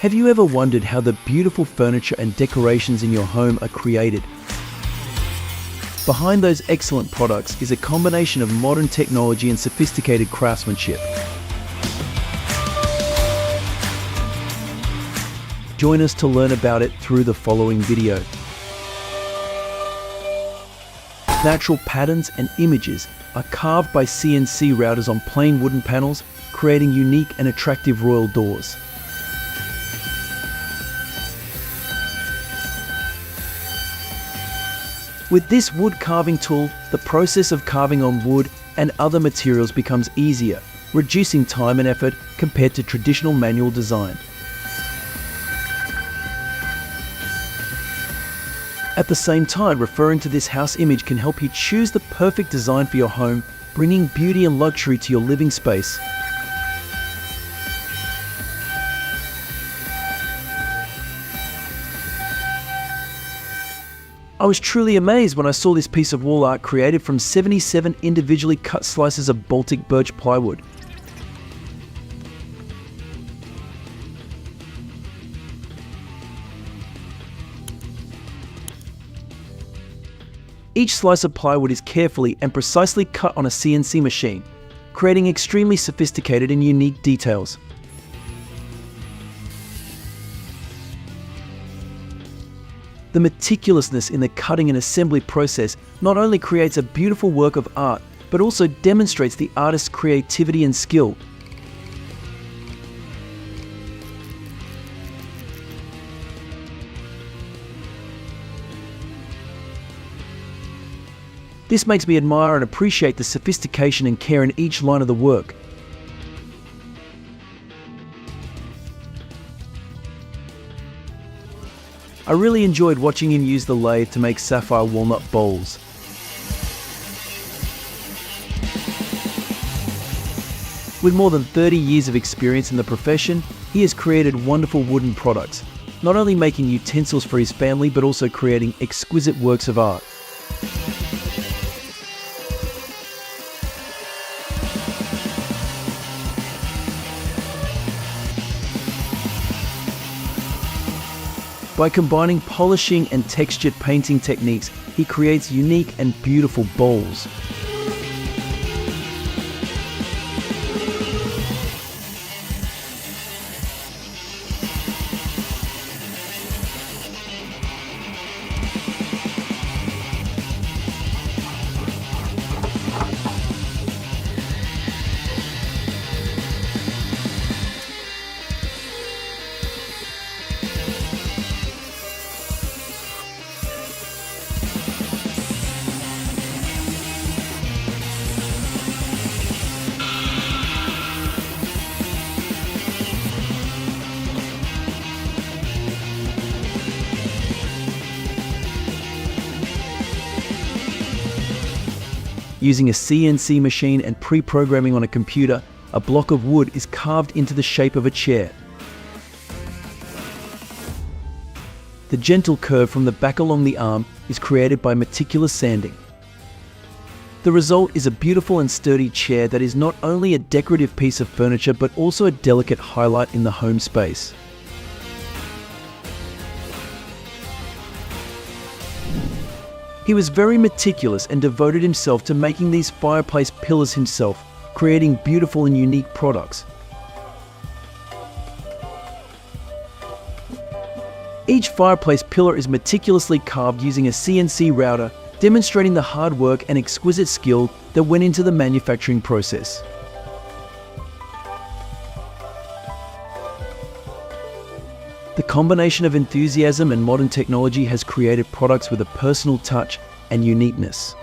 Have you ever wondered how the beautiful furniture and decorations in your home are created? Behind those excellent products is a combination of modern technology and sophisticated craftsmanship. Join us to learn about it through the following video. Natural patterns and images are carved by CNC routers on plain wooden panels, creating unique and attractive royal doors. With this wood carving tool, the process of carving on wood and other materials becomes easier, reducing time and effort compared to traditional manual design. At the same time, referring to this house image can help you choose the perfect design for your home, bringing beauty and luxury to your living space. I was truly amazed when I saw this piece of wall art created from 77 individually cut slices of Baltic birch plywood. Each slice of plywood is carefully and precisely cut on a CNC machine, creating extremely sophisticated and unique details. The meticulousness in the cutting and assembly process not only creates a beautiful work of art, but also demonstrates the artist's creativity and skill. This makes me admire and appreciate the sophistication and care in each line of the work. I really enjoyed watching him use the lathe to make sapphire walnut bowls. With more than 30 years of experience in the profession, he has created wonderful wooden products, not only making utensils for his family but also creating exquisite works of art. By combining polishing and textured painting techniques, he creates unique and beautiful bowls. Using a CNC machine and pre-programming on a computer, a block of wood is carved into the shape of a chair. The gentle curve from the back along the arm is created by meticulous sanding. The result is a beautiful and sturdy chair that is not only a decorative piece of furniture but also a delicate highlight in the home space. He was very meticulous and devoted himself to making these fireplace pillars himself, creating beautiful and unique products. Each fireplace pillar is meticulously carved using a CNC router, demonstrating the hard work and exquisite skill that went into the manufacturing process. The combination of enthusiasm and modern technology has created products with a personal touch and uniqueness.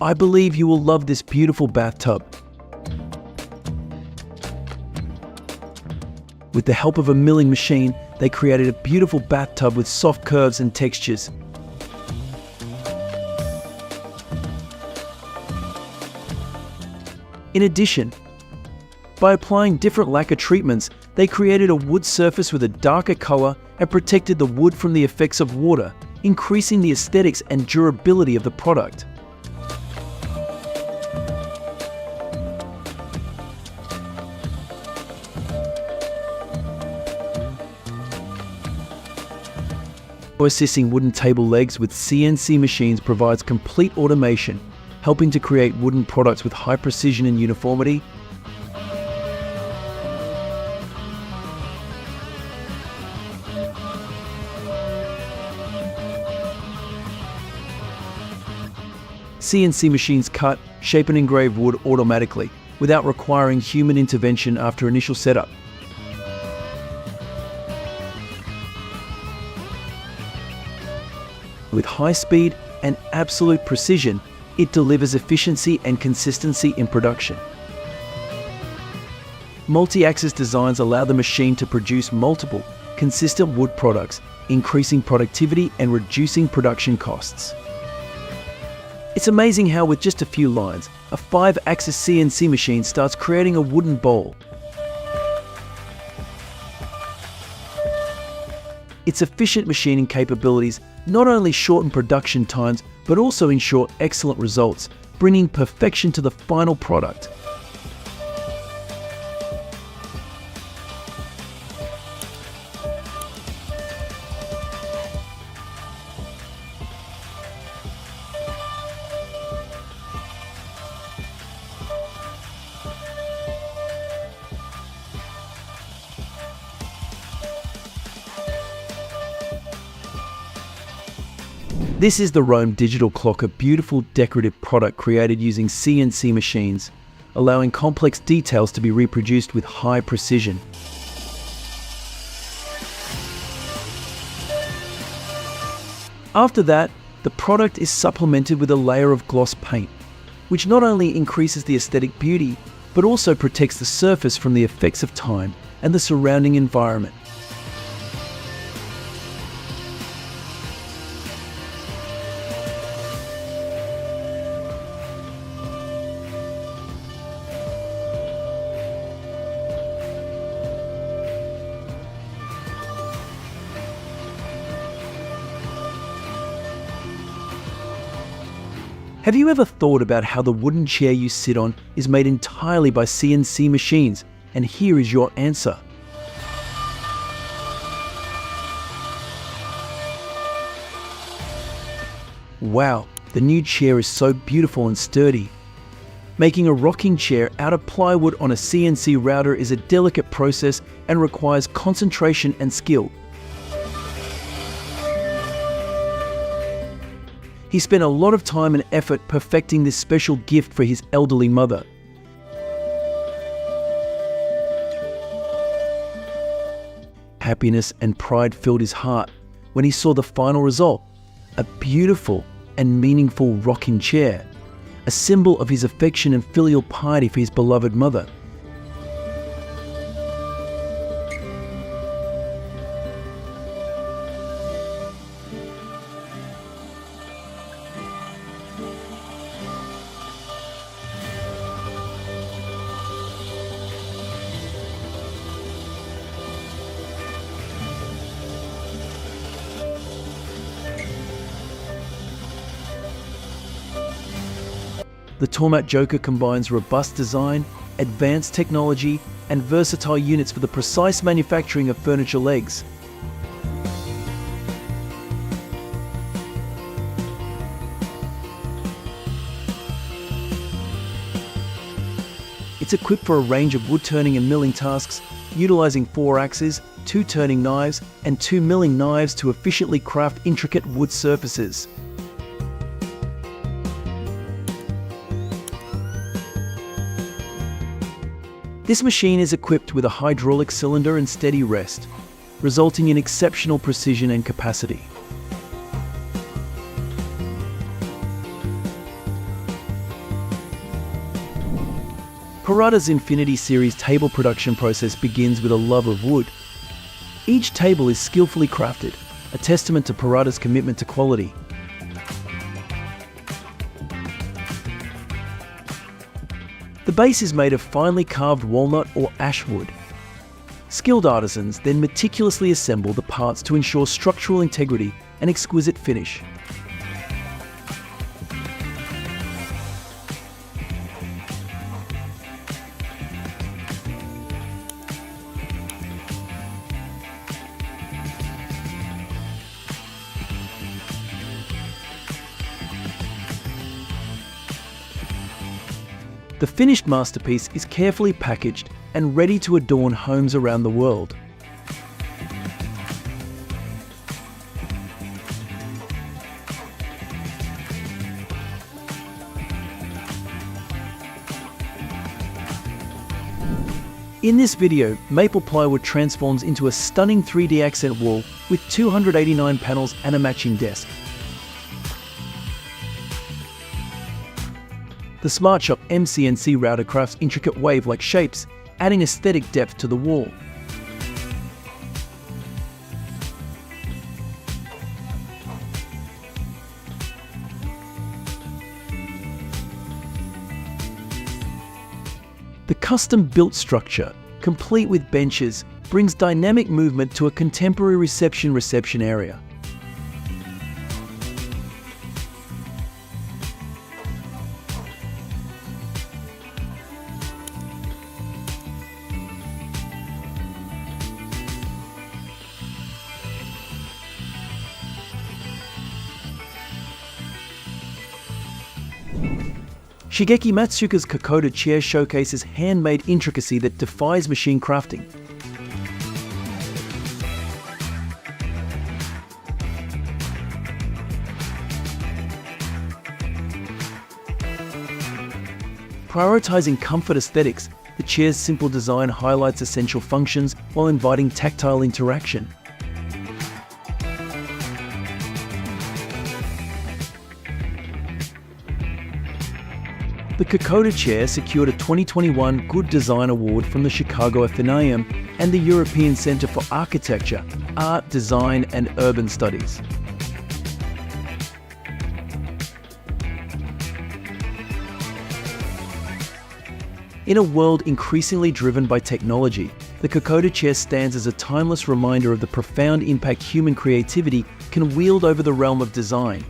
I believe you will love this beautiful bathtub. With the help of a milling machine, they created a beautiful bathtub with soft curves and textures. In addition, by applying different lacquer treatments, they created a wood surface with a darker color and protected the wood from the effects of water, increasing the aesthetics and durability of the product. Assisting wooden table legs with CNC machines provides complete automation, helping to create wooden products with high precision and uniformity. CNC machines cut, shape and engrave wood automatically, without requiring human intervention after initial setup. With high speed and absolute precision, it delivers efficiency and consistency in production. Multi-axis designs allow the machine to produce multiple, consistent wood products, increasing productivity and reducing production costs. It's amazing how with just a few lines, a 5-axis CNC machine starts creating a wooden bowl. Its efficient machining capabilities not only shorten production times, but also ensure excellent results, bringing perfection to the final product. This is the Roam Digital Clock, a beautiful decorative product created using CNC machines, allowing complex details to be reproduced with high precision. After that, the product is supplemented with a layer of gloss paint, which not only increases the aesthetic beauty, but also protects the surface from the effects of time and the surrounding environment. Have you ever thought about how the wooden chair you sit on is made entirely by CNC machines? And here is your answer. Wow, the new chair is so beautiful and sturdy. Making a rocking chair out of plywood on a CNC router is a delicate process and requires concentration and skill. He spent a lot of time and effort perfecting this special gift for his elderly mother. Happiness and pride filled his heart when he saw the final result, a beautiful and meaningful rocking chair, a symbol of his affection and filial piety for his beloved mother. The Tormat Joker combines robust design, advanced technology, and versatile units for the precise manufacturing of furniture legs. It's equipped for a range of wood turning and milling tasks, utilizing 4 axes, 2 turning knives, and 2 milling knives to efficiently craft intricate wood surfaces. This machine is equipped with a hydraulic cylinder and steady rest, resulting in exceptional precision and capacity. Harada's Infinity Series table production process begins with a love of wood. Each table is skillfully crafted, a testament to Harada's commitment to quality. The base is made of finely carved walnut or ash wood. Skilled artisans then meticulously assemble the parts to ensure structural integrity and exquisite finish. The finished masterpiece is carefully packaged and ready to adorn homes around the world. In this video, maple plywood transforms into a stunning 3D accent wall with 289 panels and a matching desk. The SmartShop CNC router crafts intricate wave-like shapes, adding aesthetic depth to the wall. The custom-built structure, complete with benches, brings dynamic movement to a contemporary reception area. Shigeki Matsuka's Kokoda chair showcases handmade intricacy that defies machine crafting. Prioritizing comfort aesthetics, the chair's simple design highlights essential functions while inviting tactile interaction. The Kokoda chair secured a 2021 Good Design Award from the Chicago Athenaeum and the European Center for Architecture, Art, Design and Urban Studies. In a world increasingly driven by technology, the Kokoda chair stands as a timeless reminder of the profound impact human creativity can wield over the realm of design.